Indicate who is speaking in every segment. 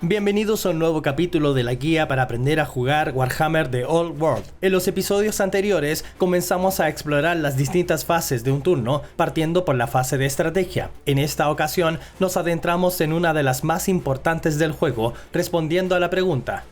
Speaker 1: Bienvenidos a un nuevo capítulo de la guía para aprender a jugar Warhammer The Old World. En los episodios anteriores comenzamos a explorar las distintas fases de un turno, partiendo por la fase de estrategia. En esta ocasión nos adentramos en una de las más importantes del juego, respondiendo a la pregunta: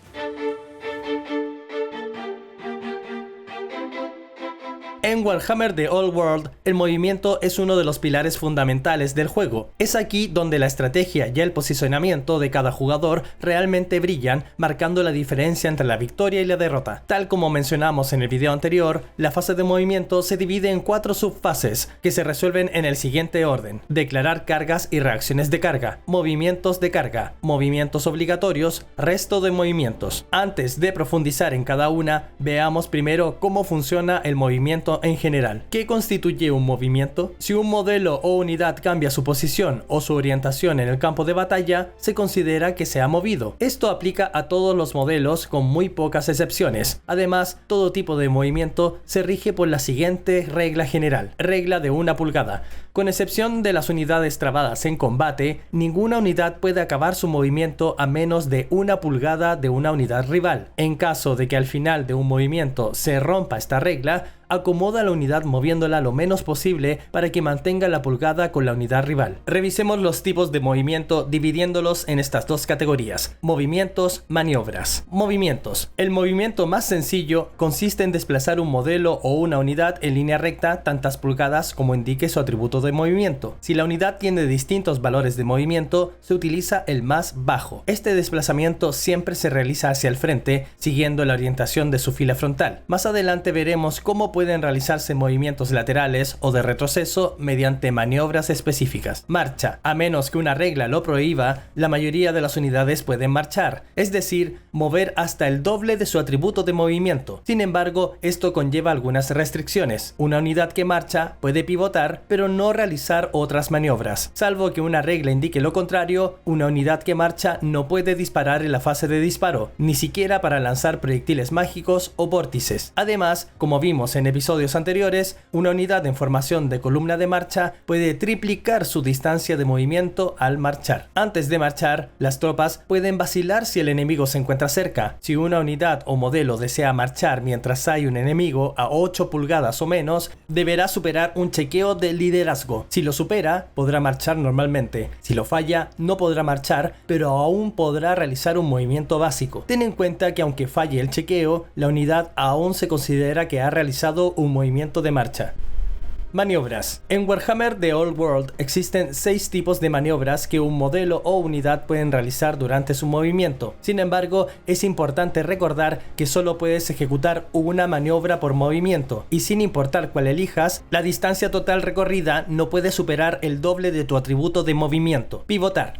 Speaker 1: en Warhammer The Old World, el movimiento es uno de los pilares fundamentales del juego. Es aquí donde la estrategia y el posicionamiento de cada jugador realmente brillan, marcando la diferencia entre la victoria y la derrota. Tal como mencionamos en el video anterior, la fase de movimiento se divide en 4 subfases, que se resuelven en el siguiente orden: declarar cargas y reacciones de carga, movimientos de carga, movimientos obligatorios, resto de movimientos. Antes de profundizar en cada una, veamos primero cómo funciona el movimiento en general. ¿Qué constituye un movimiento? Si un modelo o unidad cambia su posición o su orientación en el campo de batalla, se considera que se ha movido. Esto aplica a todos los modelos con muy pocas excepciones. Además, todo tipo de movimiento se rige por la siguiente regla general: regla de 1 pulgada. Con excepción de las unidades trabadas en combate, ninguna unidad puede acabar su movimiento a menos de 1 pulgada de una unidad rival. En caso de que al final de un movimiento se rompa esta regla, acomoda la unidad moviéndola lo menos posible para que mantenga la pulgada con la unidad rival. Revisemos los tipos de movimiento dividiéndolos en estas dos categorías: movimientos, maniobras. Movimientos. El movimiento más sencillo consiste en desplazar un modelo o una unidad en línea recta tantas pulgadas como indique su atributo de movimiento. Si la unidad tiene distintos valores de movimiento, se utiliza el más bajo. Este desplazamiento siempre se realiza hacia el frente, siguiendo la orientación de su fila frontal. Más adelante veremos cómo pueden realizarse movimientos laterales o de retroceso mediante maniobras específicas. Marcha. A menos que una regla lo prohíba, la mayoría de las unidades pueden marchar, es decir, mover hasta el doble de su atributo de movimiento. Sin embargo, esto conlleva algunas restricciones. Una unidad que marcha puede pivotar, pero no realizar otras maniobras. Salvo que una regla indique lo contrario, una unidad que marcha no puede disparar en la fase de disparo, ni siquiera para lanzar proyectiles mágicos o vórtices. Además, como vimos en episodios anteriores, una unidad en formación de columna de marcha puede triplicar su distancia de movimiento al marchar. Antes de marchar, las tropas pueden vacilar si el enemigo se encuentra cerca. Si una unidad o modelo desea marchar mientras hay un enemigo a 8 pulgadas o menos, deberá superar un chequeo de liderazgo. Si lo supera, podrá marchar normalmente. Si lo falla, no podrá marchar, pero aún podrá realizar un movimiento básico. Ten en cuenta que aunque falle el chequeo, la unidad aún se considera que ha realizado un movimiento de marcha. Maniobras. En Warhammer The Old World existen 6 tipos de maniobras que un modelo o unidad pueden realizar durante su movimiento. Sin embargo, es importante recordar que solo puedes ejecutar una maniobra por movimiento, y sin importar cuál elijas, la distancia total recorrida no puede superar el doble de tu atributo de movimiento. Pivotar.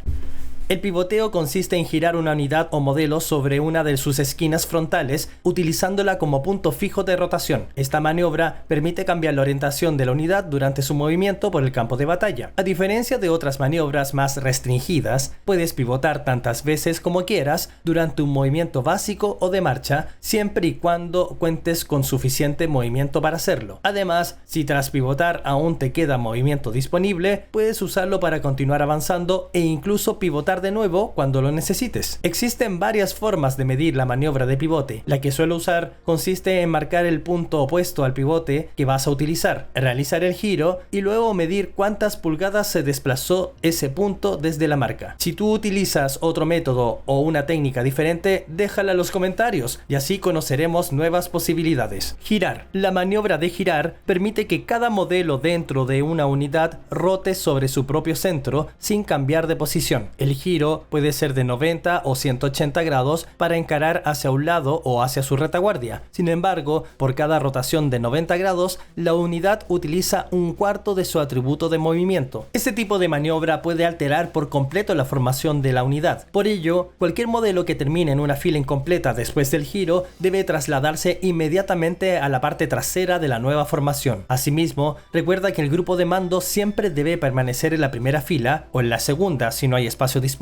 Speaker 1: El pivoteo consiste en girar una unidad o modelo sobre una de sus esquinas frontales, utilizándola como punto fijo de rotación. Esta maniobra permite cambiar la orientación de la unidad durante su movimiento por el campo de batalla. A diferencia de otras maniobras más restringidas, puedes pivotar tantas veces como quieras durante un movimiento básico o de marcha, siempre y cuando cuentes con suficiente movimiento para hacerlo. Además, si tras pivotar aún te queda movimiento disponible, puedes usarlo para continuar avanzando e incluso pivotar de nuevo cuando lo necesites. Existen varias formas de medir la maniobra de pivote. La que suelo usar consiste en marcar el punto opuesto al pivote que vas a utilizar, realizar el giro y luego medir cuántas pulgadas se desplazó ese punto desde la marca. Si tú utilizas otro método o una técnica diferente, déjala en los comentarios y así conoceremos nuevas posibilidades. Girar. La maniobra de girar permite que cada modelo dentro de una unidad rote sobre su propio centro sin cambiar de posición. El giro puede ser de 90 o 180 grados para encarar hacia un lado o hacia su retaguardia. Sin embargo, por cada rotación de 90 grados, la unidad utiliza un cuarto de su atributo de movimiento. Este tipo de maniobra puede alterar por completo la formación de la unidad. Por ello, cualquier modelo que termine en una fila incompleta después del giro debe trasladarse inmediatamente a la parte trasera de la nueva formación. Asimismo, recuerda que el grupo de mando siempre debe permanecer en la primera fila o en la segunda si no hay espacio disponible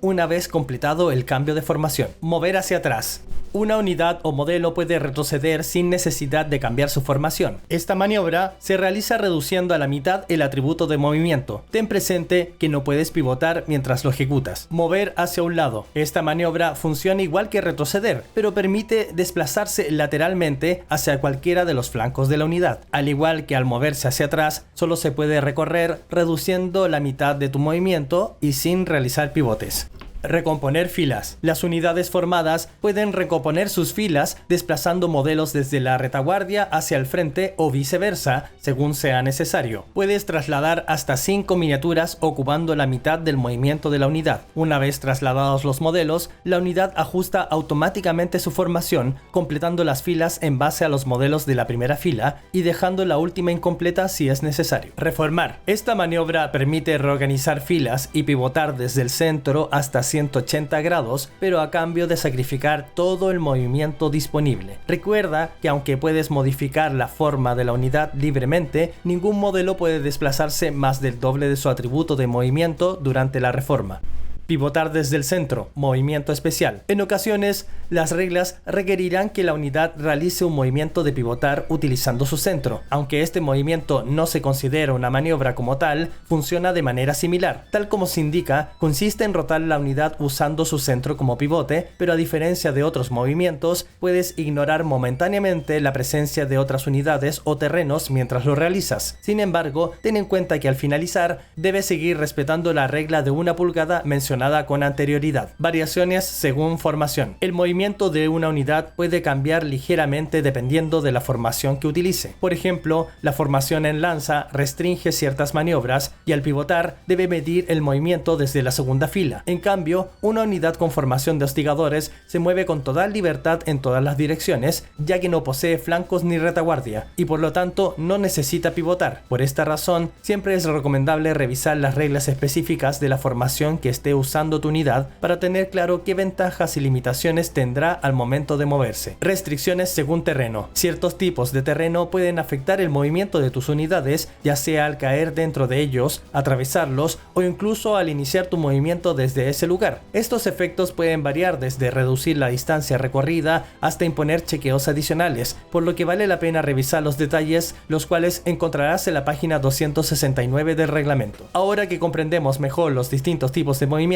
Speaker 1: una vez completado el cambio de formación. Mover hacia atrás. Una unidad o modelo puede retroceder sin necesidad de cambiar su formación. Esta maniobra se realiza reduciendo a la mitad el atributo de movimiento. Ten presente que no puedes pivotar mientras lo ejecutas. Mover hacia un lado. Esta maniobra funciona igual que retroceder, pero permite desplazarse lateralmente hacia cualquiera de los flancos de la unidad. Al igual que al moverse hacia atrás, solo se puede recorrer reduciendo la mitad de tu movimiento y sin realizar pivotes. Recomponer filas. Las unidades formadas pueden recomponer sus filas desplazando modelos desde la retaguardia hacia el frente o viceversa, según sea necesario. Puedes trasladar hasta 5 miniaturas ocupando la mitad del movimiento de la unidad. Una vez trasladados los modelos, la unidad ajusta automáticamente su formación, completando las filas en base a los modelos de la primera fila y dejando la última incompleta si es necesario. Reformar. Esta maniobra permite reorganizar filas y pivotar desde el centro hasta 180 grados, pero a cambio de sacrificar todo el movimiento disponible. Recuerda que aunque puedes modificar la forma de la unidad libremente, ningún modelo puede desplazarse más del doble de su atributo de movimiento durante la reforma. Pivotar desde el centro, movimiento especial. En ocasiones, las reglas requerirán que la unidad realice un movimiento de pivotar utilizando su centro. Aunque este movimiento no se considera una maniobra como tal, funciona de manera similar. Tal como se indica, consiste en rotar la unidad usando su centro como pivote, pero a diferencia de otros movimientos, puedes ignorar momentáneamente la presencia de otras unidades o terrenos mientras lo realizas. Sin embargo, ten en cuenta que al finalizar, debes seguir respetando la regla de 1 pulgada mencionada con anterioridad. Variaciones según formación. El movimiento de una unidad puede cambiar ligeramente dependiendo de la formación que utilice. Por ejemplo, la formación en lanza restringe ciertas maniobras y al pivotar debe medir el movimiento desde la segunda fila. En cambio, una unidad con formación de hostigadores se mueve con total libertad en todas las direcciones, ya que no posee flancos ni retaguardia y por lo tanto no necesita pivotar. Por esta razón, siempre es recomendable revisar las reglas específicas de la formación que esté usando tu unidad para tener claro qué ventajas y limitaciones tendrá al momento de moverse. Restricciones según terreno. Ciertos tipos de terreno pueden afectar el movimiento de tus unidades, ya sea al caer dentro de ellos, atravesarlos o incluso al iniciar tu movimiento desde ese lugar. Estos efectos pueden variar desde reducir la distancia recorrida hasta imponer chequeos adicionales, por lo que vale la pena revisar los detalles, los cuales encontrarás en la página 269 del reglamento. Ahora que comprendemos mejor los distintos tipos de movimiento,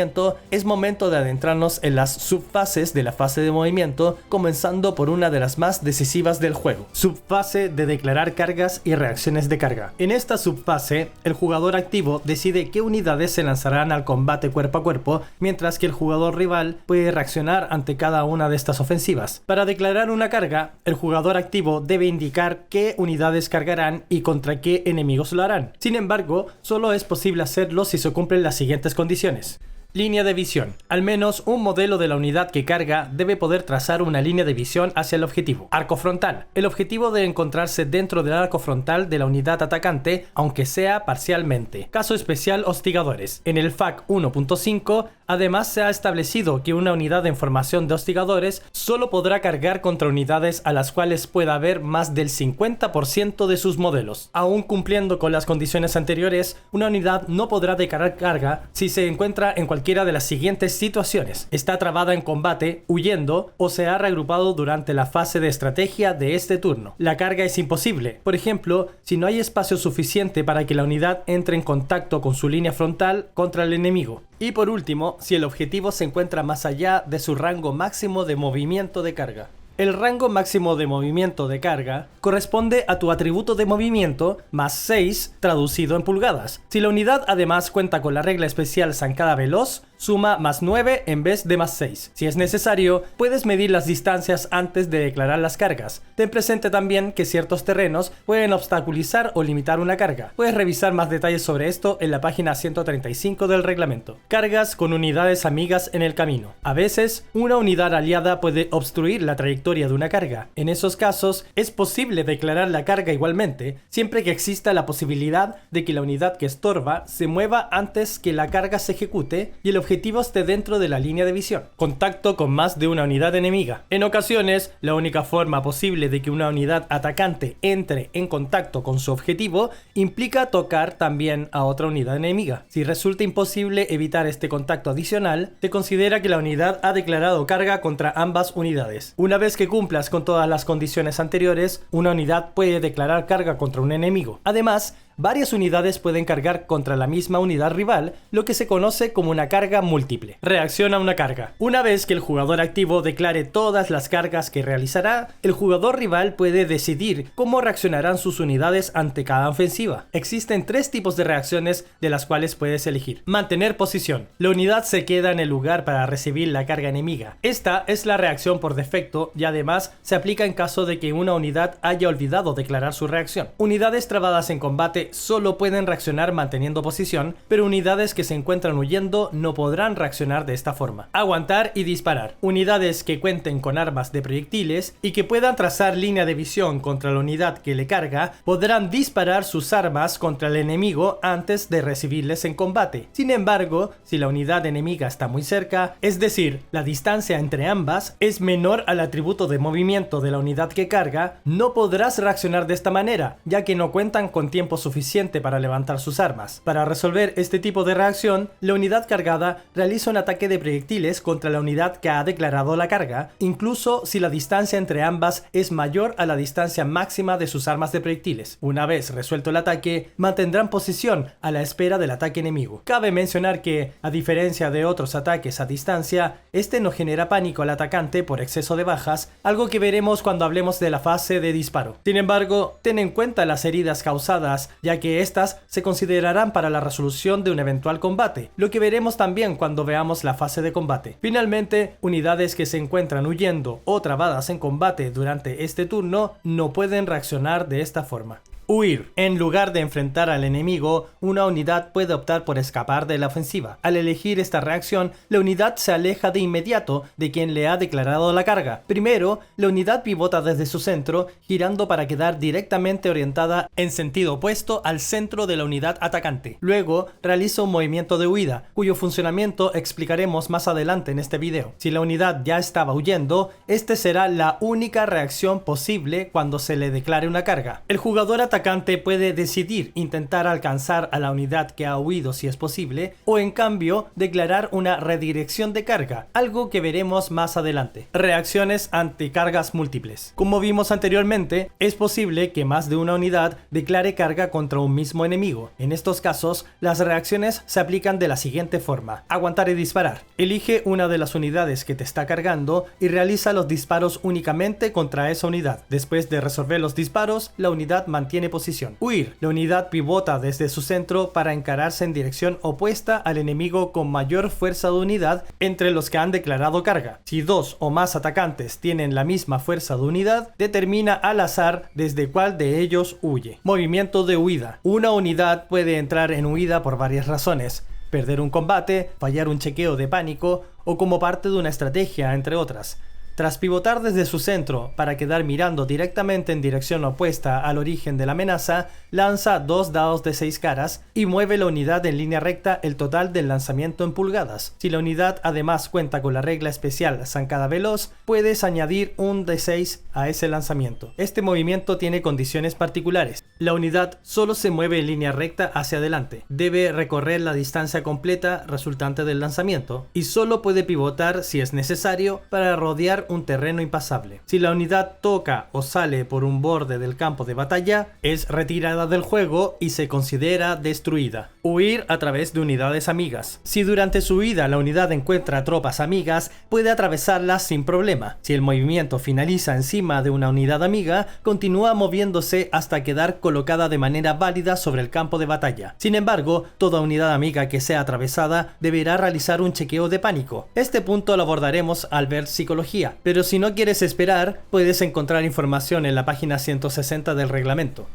Speaker 1: es momento de adentrarnos en las subfases de la fase de movimiento, comenzando por una de las más decisivas del juego: subfase de declarar cargas y reacciones de carga. En esta subfase, el jugador activo decide qué unidades se lanzarán al combate cuerpo a cuerpo, mientras que el jugador rival puede reaccionar ante cada una de estas ofensivas. Para declarar una carga, el jugador activo debe indicar qué unidades cargarán y contra qué enemigos lo harán. Sin embargo, solo es posible hacerlo si se cumplen las siguientes condiciones. Línea de visión. Al menos un modelo de la unidad que carga debe poder trazar una línea de visión hacia el objetivo. Arco frontal. El objetivo debe encontrarse dentro del arco frontal de la unidad atacante, aunque sea parcialmente. Caso especial: hostigadores. En el FAQ 1.5, además se ha establecido que una unidad en formación de hostigadores solo podrá cargar contra unidades a las cuales pueda haber más del 50% de sus modelos. Aún cumpliendo con las condiciones anteriores, una unidad no podrá declarar carga si se encuentra en cualquiera de las siguientes situaciones: está trabada en combate, huyendo o se ha reagrupado durante la fase de estrategia de este turno. La carga es imposible, por ejemplo, si no hay espacio suficiente para que la unidad entre en contacto con su línea frontal contra el enemigo. Y por último, si el objetivo se encuentra más allá de su rango máximo de movimiento de carga. El rango máximo de movimiento de carga corresponde a tu atributo de movimiento más 6 traducido en pulgadas. Si la unidad además cuenta con la regla especial zancada veloz, suma más 9 en vez de más 6. Si es necesario, puedes medir las distancias antes de declarar las cargas. Ten presente también que ciertos terrenos pueden obstaculizar o limitar una carga. Puedes revisar más detalles sobre esto en la página 135 del reglamento. Cargas con unidades amigas en el camino. A veces, una unidad aliada puede obstruir la trayectoria de una carga. En esos casos, es posible declarar la carga igualmente, siempre que exista la posibilidad de que la unidad que estorba se mueva antes que la carga se ejecute y el objetivo esté dentro de la línea de visión. Contacto con más de una unidad enemiga. En ocasiones, la única forma posible de que una unidad atacante entre en contacto con su objetivo implica tocar también a otra unidad enemiga. Si resulta imposible evitar este contacto adicional, se considera que la unidad ha declarado carga contra ambas unidades. Una vez que cumplas con todas las condiciones anteriores, una unidad puede declarar carga contra un enemigo. Además, varias unidades pueden cargar contra la misma unidad rival, lo que se conoce como una carga múltiple. Reacción a una carga. Una vez que el jugador activo declare todas las cargas que realizará, el jugador rival puede decidir cómo reaccionarán sus unidades ante cada ofensiva. Existen tres tipos de reacciones de las cuales puedes elegir. Mantener posición. La unidad se queda en el lugar para recibir la carga enemiga. Esta es la reacción por defecto y además se aplica en caso de que una unidad haya olvidado declarar su reacción. Unidades trabadas en combate solo pueden reaccionar manteniendo posición, pero unidades que se encuentran huyendo no podrán reaccionar de esta forma. Aguantar y disparar. Unidades que cuenten con armas de proyectiles y que puedan trazar línea de visión contra la unidad que le carga, podrán disparar sus armas contra el enemigo antes de recibirles en combate. Sin embargo, si la unidad enemiga está muy cerca, es decir, la distancia entre ambas es menor al atributo de movimiento de la unidad que carga, no podrás reaccionar de esta manera, ya que no cuentan con tiempo suficiente para levantar sus armas. Para resolver este tipo de reacción, la unidad cargada realiza un ataque de proyectiles contra la unidad que ha declarado la carga, incluso si la distancia entre ambas es mayor a la distancia máxima de sus armas de proyectiles. Una vez resuelto el ataque, mantendrán posición a la espera del ataque enemigo. Cabe mencionar que, a diferencia de otros ataques a distancia, este no genera pánico al atacante por exceso de bajas, algo que veremos cuando hablemos de la fase de disparo. Sin embargo, ten en cuenta las heridas causadas, ya que estas se considerarán para la resolución de un eventual combate, lo que veremos también cuando veamos la fase de combate. Finalmente, unidades que se encuentran huyendo o trabadas en combate durante este turno no pueden reaccionar de esta forma. Huir. En lugar de enfrentar al enemigo, una unidad puede optar por escapar de la ofensiva. Al elegir esta reacción, la unidad se aleja de inmediato de quien le ha declarado la carga. Primero, la unidad pivota desde su centro, girando para quedar directamente orientada en sentido opuesto al centro de la unidad atacante. Luego, realiza un movimiento de huida, cuyo funcionamiento explicaremos más adelante en este video. Si la unidad ya estaba huyendo, este será la única reacción posible cuando se le declare una carga. El jugador atacante puede decidir intentar alcanzar a la unidad que ha huido si es posible, o en cambio declarar una redirección de carga, algo que veremos más adelante. Reacciones ante cargas múltiples. Como vimos anteriormente, es posible que más de una unidad declare carga contra un mismo enemigo. En estos casos, las reacciones se aplican de la siguiente forma: aguantar y disparar. Elige una de las unidades que te está cargando y realiza los disparos únicamente contra esa unidad. Después de resolver los disparos, la unidad mantiene posición. Huir. La unidad pivota desde su centro para encararse en dirección opuesta al enemigo con mayor fuerza de unidad entre los que han declarado carga. Si dos o más atacantes tienen la misma fuerza de unidad, determina al azar desde cuál de ellos huye. Movimiento de huida. Una unidad puede entrar en huida por varias razones: perder un combate, fallar un chequeo de pánico o como parte de una estrategia, entre otras. Tras pivotar desde su centro para quedar mirando directamente en dirección opuesta al origen de la amenaza, lanza 2 dados de 6 caras y mueve la unidad en línea recta el total del lanzamiento en pulgadas. Si la unidad además cuenta con la regla especial Zancada Veloz, puedes añadir un D6 a ese lanzamiento. Este movimiento tiene condiciones particulares. La unidad solo se mueve en línea recta hacia adelante. Debe recorrer la distancia completa resultante del lanzamiento y solo puede pivotar si es necesario para rodear un terreno impasable. Si la unidad toca o sale por un borde del campo de batalla, es retirada del juego y se considera destruida. Huir a través de unidades amigas. Si durante su huida la unidad encuentra tropas amigas, puede atravesarlas sin problema. Si el movimiento finaliza encima de una unidad amiga, continúa moviéndose hasta quedar colocada de manera válida sobre el campo de batalla. Sin embargo, toda unidad amiga que sea atravesada deberá realizar un chequeo de pánico. Este punto lo abordaremos al ver psicología, pero si no quieres esperar, puedes encontrar información en la página 160 del reglamento.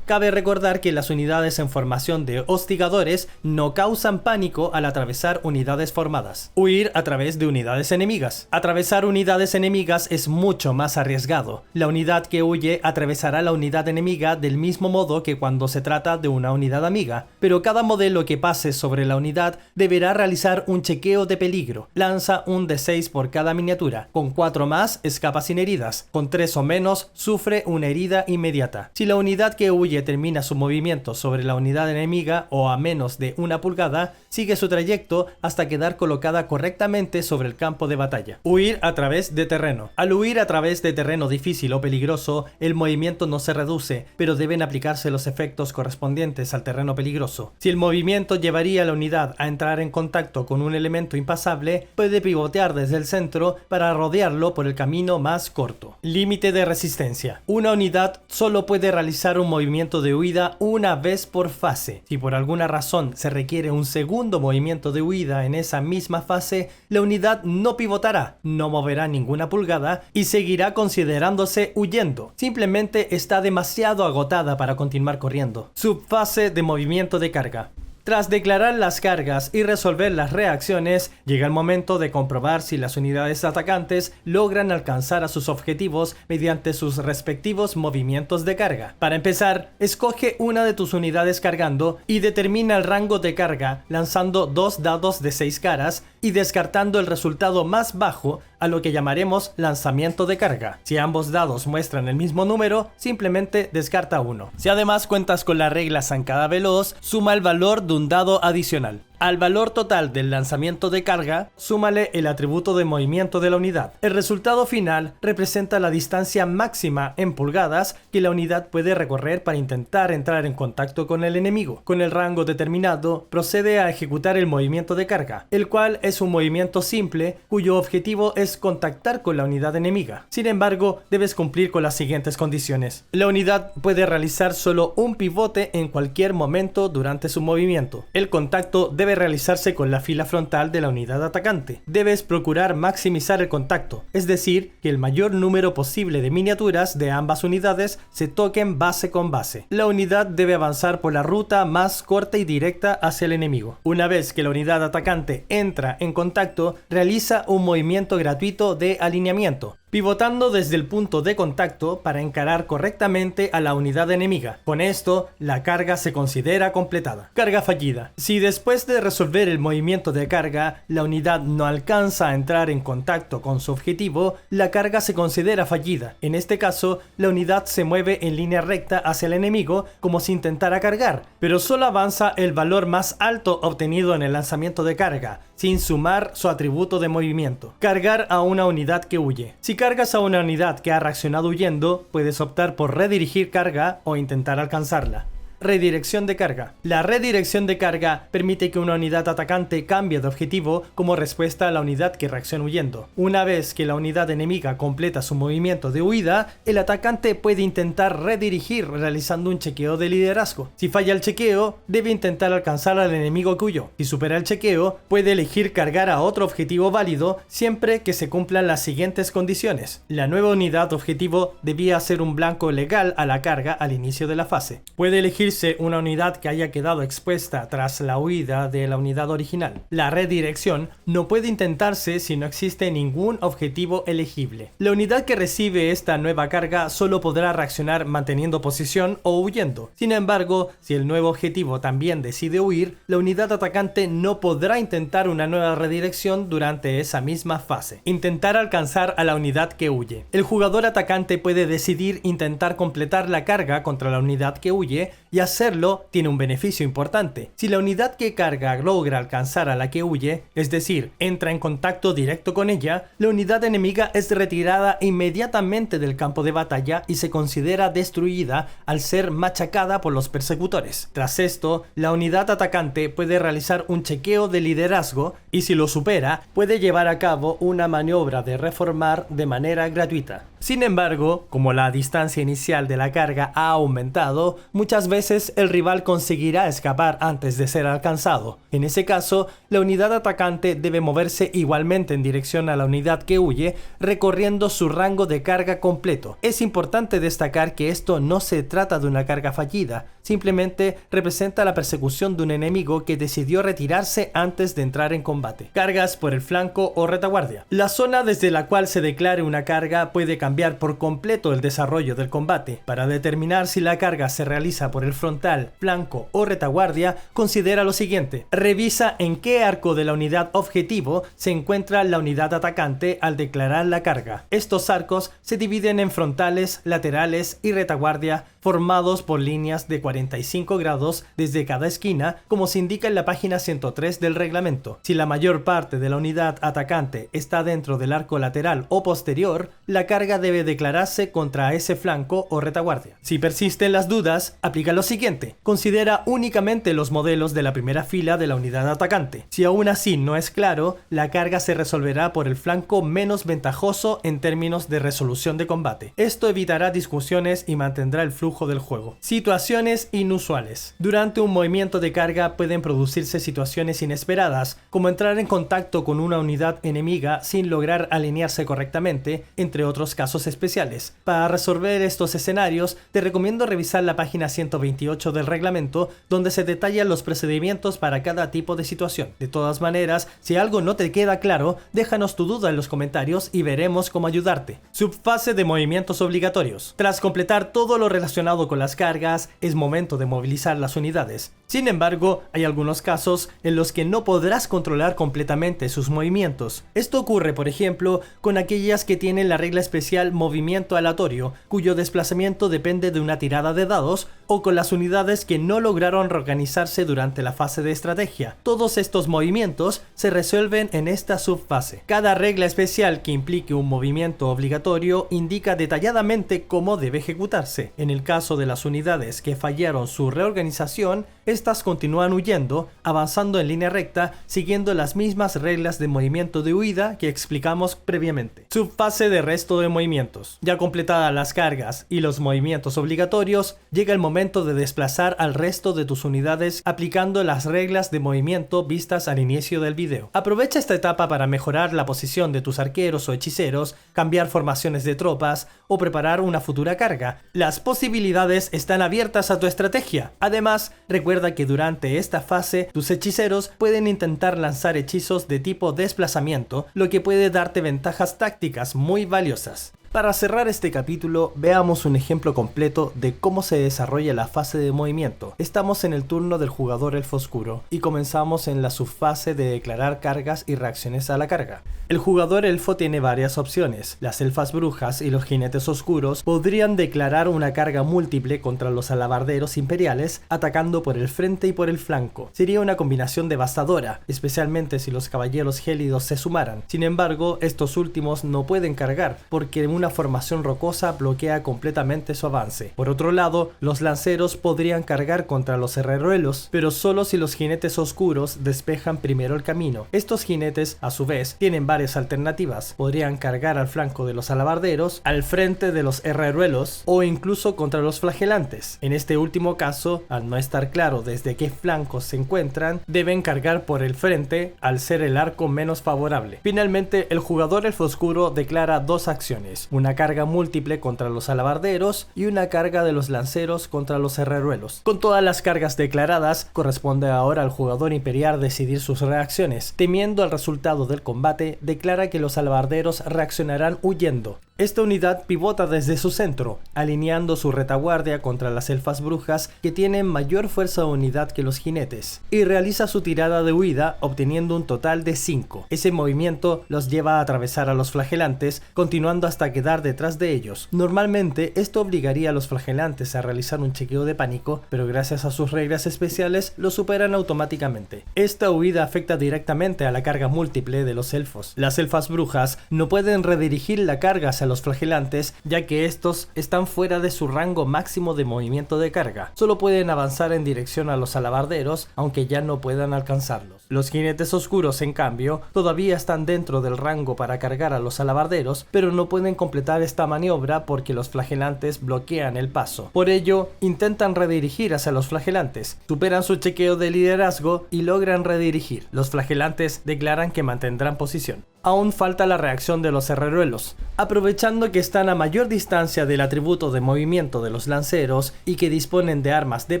Speaker 1: Cabe recordar que las unidades en formación de hostigadores no causan pánico al atravesar unidades formadas. Huir a través de unidades enemigas. Atravesar unidades enemigas es mucho más arriesgado. La unidad que huye atravesará la unidad enemiga del mismo modo que cuando se trata de una unidad amiga, pero cada modelo que pase sobre la unidad deberá realizar un chequeo de peligro. Lanza un D6 por cada miniatura. Con 4 más escapa sin heridas. Con 3 o menos sufre una herida inmediata. Si la unidad que huye termina su movimiento sobre la unidad enemiga o a menos de 1 pulgada, sigue su trayecto hasta quedar colocada correctamente sobre el campo de batalla. Huir a través de terreno. Al huir a través de terreno difícil o peligroso, el movimiento no se reduce, pero deben aplicarse los efectos correspondientes al terreno peligroso. Si el movimiento llevaría a la unidad a entrar en contacto con un elemento impasable, puede pivotear desde el centro para rodearlo por el camino más corto. Límite de resistencia. Una unidad solo puede realizar un movimiento de huida una vez por fase. Si por alguna razón se requiere un segundo movimiento de huida en esa misma fase, la unidad no pivotará, no moverá ninguna pulgada y seguirá considerándose huyendo. Simplemente está demasiado agotada para continuar corriendo. Subfase de movimiento de carga. Tras declarar las cargas y resolver las reacciones, llega el momento de comprobar si las unidades atacantes logran alcanzar a sus objetivos mediante sus respectivos movimientos de carga. Para empezar, escoge una de tus unidades cargando y determina el rango de carga lanzando 2 dados de 6 caras y descartando el resultado más bajo, a lo que llamaremos lanzamiento de carga. Si ambos dados muestran el mismo número, simplemente descarta uno. Si además cuentas con la regla zancada veloz, suma el valor de un dado adicional. Al valor total del lanzamiento de carga, súmale el atributo de movimiento de la unidad. El resultado final representa la distancia máxima en pulgadas que la unidad puede recorrer para intentar entrar en contacto con el enemigo. Con el rango determinado, procede a ejecutar el movimiento de carga, el cual es un movimiento simple cuyo objetivo es contactar con la unidad enemiga. Sin embargo, debes cumplir con las siguientes condiciones. La unidad puede realizar solo un pivote en cualquier momento durante su movimiento. El contacto debe realizarse con la fila frontal de la unidad atacante. Debes procurar maximizar el contacto, es decir, que el mayor número posible de miniaturas de ambas unidades se toquen base con base. La unidad debe avanzar por la ruta más corta y directa hacia el enemigo. Una vez que la unidad atacante entra en contacto, realiza un movimiento gratuito de alineamiento, pivotando desde el punto de contacto para encarar correctamente a la unidad enemiga. Con esto, la carga se considera completada. Carga fallida. Si después de resolver el movimiento de carga, la unidad no alcanza a entrar en contacto con su objetivo, la carga se considera fallida. En este caso, la unidad se mueve en línea recta hacia el enemigo como si intentara cargar, pero solo avanza el valor más alto obtenido en el lanzamiento de carga, sin sumar su atributo de movimiento. Cargar a una unidad que huye. Si cargas a una unidad que ha reaccionado huyendo, puedes optar por redirigir carga o intentar alcanzarla. Redirección de carga. La redirección de carga permite que una unidad atacante cambie de objetivo como respuesta a la unidad que reacciona huyendo. Una vez que la unidad enemiga completa su movimiento de huida, el atacante puede intentar redirigir realizando un chequeo de liderazgo. Si falla el chequeo, debe intentar alcanzar al enemigo que huyó. Si supera el chequeo, puede elegir cargar a otro objetivo válido siempre que se cumplan las siguientes condiciones. La nueva unidad objetivo debía ser un blanco legal a la carga al inicio de la fase. Puede elegir una unidad que haya quedado expuesta tras la huida de la unidad original. La redirección no puede intentarse si no existe ningún objetivo elegible. La unidad que recibe esta nueva carga solo podrá reaccionar manteniendo posición o huyendo. Sin embargo, si el nuevo objetivo también decide huir, la unidad atacante no podrá intentar una nueva redirección durante esa misma fase. Intentar alcanzar a la unidad que huye. El jugador atacante puede decidir intentar completar la carga contra la unidad que huye y hacerlo tiene un beneficio importante. Si la unidad que carga logra alcanzar a la que huye, es decir, entra en contacto directo con ella, la unidad enemiga es retirada inmediatamente del campo de batalla y se considera destruida al ser machacada por los persecutores. Tras esto, la unidad atacante puede realizar un chequeo de liderazgo y si lo supera, puede llevar a cabo una maniobra de reformar de manera gratuita. Sin embargo, como la distancia inicial de la carga ha aumentado, muchas veces el rival conseguirá escapar antes de ser alcanzado. En ese caso, la unidad atacante debe moverse igualmente en dirección a la unidad que huye, recorriendo su rango de carga completo. Es importante destacar que esto no se trata de una carga fallida, simplemente representa la persecución de un enemigo que decidió retirarse antes de entrar en combate. Cargas por el flanco o retaguardia. La zona desde la cual se declare una carga puede cambiar por completo el desarrollo del combate. Para determinar si la carga se realiza por el frontal, flanco o retaguardia, considera lo siguiente. Revisa en qué arco de la unidad objetivo se encuentra la unidad atacante al declarar la carga. Estos arcos se dividen en frontales, laterales y retaguardia, formados por líneas de 45 grados desde cada esquina, como se indica en la página 103 del reglamento. Si la mayor parte de la unidad atacante está dentro del arco lateral o posterior, la carga debe declararse contra ese flanco o retaguardia. Si persisten las dudas, aplica lo siguiente. Considera únicamente los modelos de la primera fila de la unidad atacante. Si aún así no es claro, la carga se resolverá por el flanco menos ventajoso en términos de resolución de combate. Esto evitará discusiones y mantendrá el flujo del juego. Situaciones inusuales. Durante un movimiento de carga pueden producirse situaciones inesperadas, como entrar en contacto con una unidad enemiga sin lograr alinearse correctamente, entre otros casos especiales. Para resolver estos escenarios, te recomiendo revisar la página 128 del reglamento, donde se detallan los procedimientos para cada tipo de situación. De todas maneras, si algo no te queda claro, déjanos tu duda en los comentarios y veremos cómo ayudarte. Subfase de movimientos obligatorios. Tras completar todo lo relacionado con las cargas, es momento de movilizar las unidades. Sin embargo, hay algunos casos en los que no podrás controlar completamente sus movimientos. Esto ocurre, por ejemplo, con aquellas que tienen la regla especial movimiento aleatorio, cuyo desplazamiento depende de una tirada de dados, o con las unidades que no lograron reorganizarse durante la fase de estrategia. Todos estos movimientos se resuelven en esta subfase. Cada regla especial que implique un movimiento obligatorio indica detalladamente cómo debe ejecutarse. En el caso de las unidades que fallaron su reorganización, estas continúan huyendo, avanzando en línea recta, siguiendo las mismas reglas de movimiento de huida que explicamos previamente. Subfase de resto de movimientos. Ya completadas las cargas y los movimientos obligatorios, llega el momento de desplazar al resto de tus unidades aplicando las reglas de movimiento vistas al inicio del video. Aprovecha esta etapa para mejorar la posición de tus arqueros o hechiceros, cambiar formaciones de tropas o preparar una futura carga. Las posibilidades están abiertas a tu estrategia. Además, recuerda que durante esta fase tus hechiceros pueden intentar lanzar hechizos de tipo desplazamiento, lo que puede darte ventajas tácticas muy valiosas. Para cerrar este capítulo, veamos un ejemplo completo de cómo se desarrolla la fase de movimiento. Estamos en el turno del jugador elfo oscuro y comenzamos en la subfase de declarar cargas y reacciones a la carga. El jugador elfo tiene varias opciones. Las elfas brujas y los jinetes oscuros podrían declarar una carga múltiple contra los alabarderos imperiales, atacando por el frente y por el flanco. Sería una combinación devastadora, especialmente si los caballeros gélidos se sumaran. Sin embargo, estos últimos no pueden cargar, porque una formación rocosa bloquea completamente su avance. Por otro lado, los lanceros podrían cargar contra los herreruelos, pero solo si los jinetes oscuros despejan primero el camino. Estos jinetes, a su vez, tienen varias alternativas. Podrían cargar al flanco de los alabarderos, al frente de los herreruelos o incluso contra los flagelantes. En este último caso, al no estar claro desde qué flancos se encuentran, deben cargar por el frente al ser el arco menos favorable. Finalmente, el jugador elfo oscuro declara dos acciones: una carga múltiple contra los alabarderos y una carga de los lanceros contra los herreruelos. Con todas las cargas declaradas, corresponde ahora al jugador imperial decidir sus reacciones. Temiendo el resultado del combate, declara que los alabarderos reaccionarán huyendo. Esta unidad pivota desde su centro, alineando su retaguardia contra las elfas brujas, que tienen mayor fuerza de unidad que los jinetes, y realiza su tirada de huida, obteniendo un total de 5. Ese movimiento los lleva a atravesar a los flagelantes, continuando hasta quedar detrás de ellos. Normalmente esto obligaría a los flagelantes a realizar un chequeo de pánico, pero gracias a sus reglas especiales lo superan automáticamente. Esta huida afecta directamente a la carga múltiple de los elfos. Las elfas brujas no pueden redirigir la carga hacia hacia los flagelantes, ya que estos están fuera de su rango máximo de movimiento de carga. Solo pueden avanzar en dirección a los alabarderos, aunque ya no puedan alcanzarlos. Los jinetes oscuros, en cambio, todavía están dentro del rango para cargar a los alabarderos, pero no pueden completar esta maniobra porque los flagelantes bloquean el paso. Por ello, intentan redirigir hacia los flagelantes, superan su chequeo de liderazgo y logran redirigir. Los flagelantes declaran que mantendrán posición. Aún falta la reacción de los herreruelos. Aprovechando que están a mayor distancia del atributo de movimiento de los lanceros y que disponen de armas de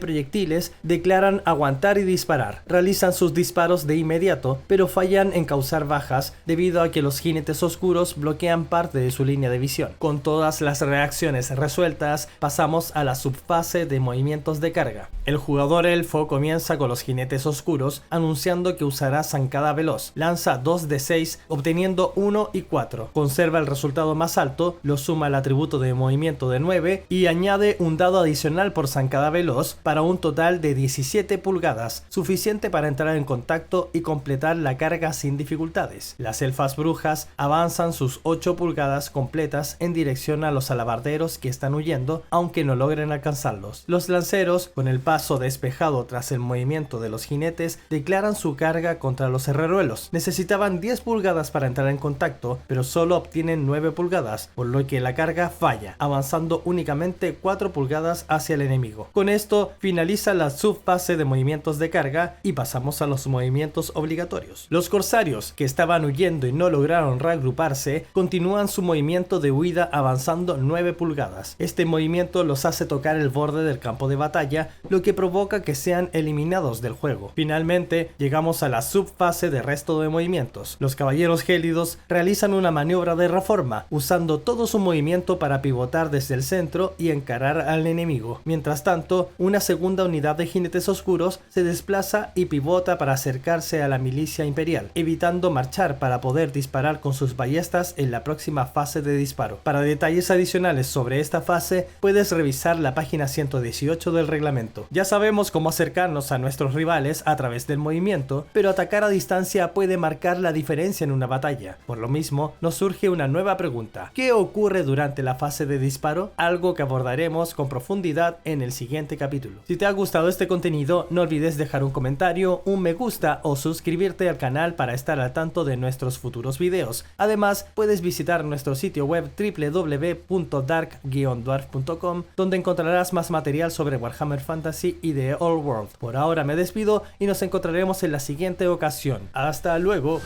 Speaker 1: proyectiles, declaran aguantar y disparar. Realizan sus disparos de inmediato, pero fallan en causar bajas debido a que los jinetes oscuros bloquean parte de su línea de visión. Con todas las reacciones resueltas, pasamos a la subfase de movimientos de carga. El jugador elfo comienza con los jinetes oscuros, anunciando que usará zancada veloz. Lanza 2 de 6, obteniendo 1 y 4. Conserva el resultado más alto, lo suma al atributo de movimiento de 9 y añade un dado adicional por zancada veloz para un total de 17 pulgadas, suficiente para entrar en contacto y completar la carga sin dificultades. Las elfas brujas avanzan sus 8 pulgadas completas en dirección a los alabarderos que están huyendo, aunque no logren alcanzarlos. Los lanceros, con el paso despejado tras el movimiento de los jinetes, declaran su carga contra los herreruelos. Necesitaban 10 pulgadas para entrar en contacto, pero solo obtienen 9 pulgadas, por lo que la carga falla, avanzando únicamente 4 pulgadas hacia el enemigo. Con esto finaliza la subfase de movimientos de carga y pasamos a los movimientos obligatorios. Los corsarios, que estaban huyendo y no lograron reagruparse, continúan su movimiento de huida avanzando 9 pulgadas. Este movimiento los hace tocar el borde del campo de batalla, lo que provoca que sean eliminados del juego. Finalmente, llegamos a la subfase de resto de movimientos. Los caballeros gélidos realizan una maniobra de reforma, usando todo su movimiento para pivotar desde el centro y encarar al enemigo. Mientras tanto, una segunda unidad de jinetes oscuros se desplaza y pivota para acercarse a la milicia imperial, evitando marchar para poder disparar con sus ballestas en la próxima fase de disparo. Para detalles adicionales sobre esta fase, puedes revisar la página 118 del reglamento. Ya sabemos cómo acercarnos a nuestros rivales a través del movimiento, pero atacar a distancia puede marcar la diferencia en una batalla. Por lo mismo, nos surge una nueva pregunta. ¿Qué ocurre durante la fase de disparo? Algo que abordaremos con profundidad en el siguiente capítulo. Si te ha gustado este contenido, no olvides dejar un comentario, un me gusta o suscribirte al canal para estar al tanto de nuestros futuros videos. Además, puedes visitar nuestro sitio web www.dark-dwarf.com, donde encontrarás más material sobre Warhammer Fantasy y The Old World. Por ahora me despido y nos encontraremos en la siguiente ocasión. ¡Hasta luego!